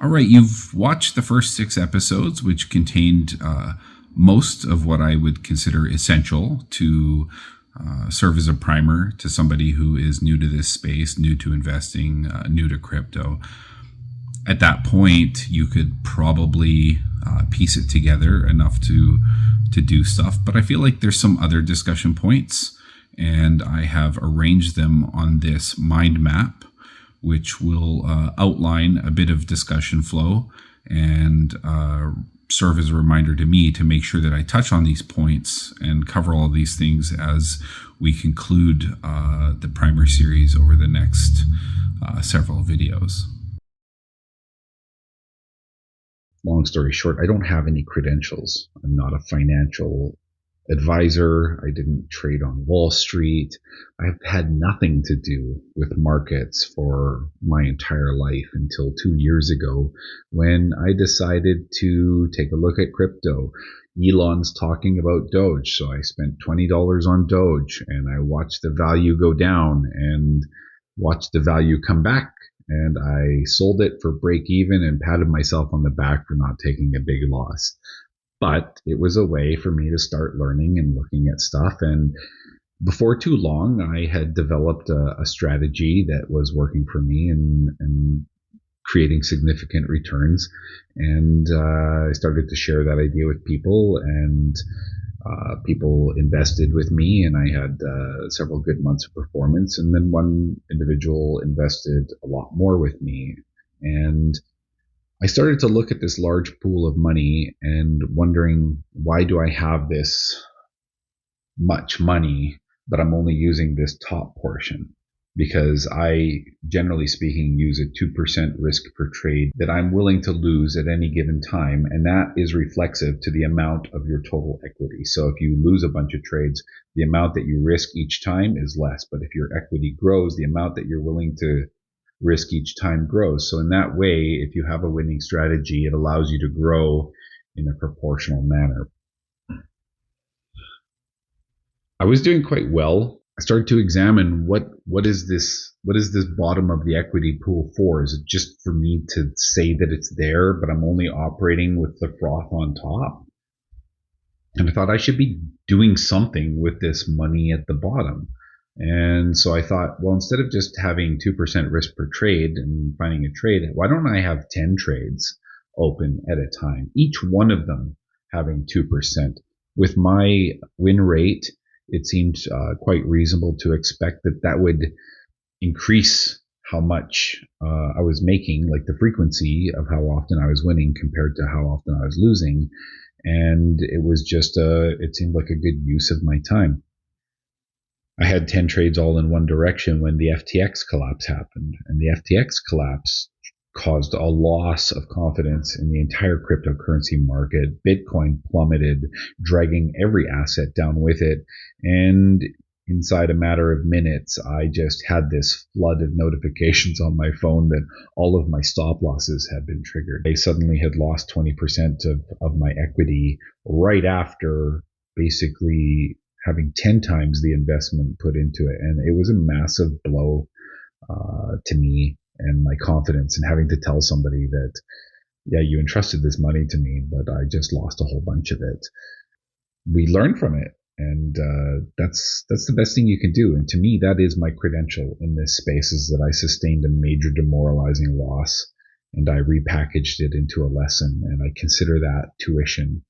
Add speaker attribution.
Speaker 1: All right, you've watched the first 6 episodes, which contained most of what I would consider essential to serve as a primer to somebody who is new to this space, new to investing, new to crypto. At that point, you could probably piece it together enough to do stuff. But I feel like there's some other discussion points, and I have arranged them on this mind map, which will outline a bit of discussion flow and serve as a reminder to me to make sure that I touch on these points and cover all these things as we conclude the primer series over the next several videos.
Speaker 2: Long story short, I don't have any credentials. I'm not a financial advisor. I didn't trade on Wall Street. I've had nothing to do with markets for my entire life until 2 years ago when I decided to take a look at crypto. Elon's talking about Doge, so I spent $20 on Doge and I watched the value go down and watched the value come back. And I sold it for break even and patted myself on the back for not taking a big loss. But it was a way for me to start learning and looking at stuff. And before too long, I had developed a strategy that was working for me and creating significant returns. And I started to share that idea with people, and people invested with me, and I had several good months of performance. And then one individual invested a lot more with me. And I started to look at this large pool of money and wondering, why do I have this much money, but I'm only using this top portion? Because I, generally speaking, use a 2% risk per trade that I'm willing to lose at any given time. And that is reflexive to the amount of your total equity. So if you lose a bunch of trades, the amount that you risk each time is less. But if your equity grows, the amount that you're willing to risk each time grows. So in that way, if you have a winning strategy, it allows you to grow in a proportional manner. I was doing quite well. I started to examine what is this bottom of the equity pool for? Is it just for me to say that it's there, but I'm only operating with the froth on top? And I thought I should be doing something with this money at the bottom. And so I thought, well, instead of just having 2% risk per trade and finding a trade, why don't I have 10 trades open at a time, each one of them having 2%? With my win rate, it seemed quite reasonable to expect that that would increase how much I was making, like the frequency of how often I was winning compared to how often I was losing. And it was just, it seemed like a good use of my time. I had 10 trades all in one direction when the FTX collapse happened. And the FTX collapse caused a loss of confidence in the entire cryptocurrency market. Bitcoin plummeted, dragging every asset down with it. And inside a matter of minutes, I just had this flood of notifications on my phone that all of my stop losses had been triggered. I suddenly had lost 20% of my equity right after basically having 10 times the investment put into it. And it was a massive blow to me and my confidence, and having to tell somebody that, yeah, you entrusted this money to me, but I just lost a whole bunch of it. We learned from it, and that's the best thing you can do. And to me, that is my credential in this space, is that I sustained a major demoralizing loss and I repackaged it into a lesson, and I consider that tuition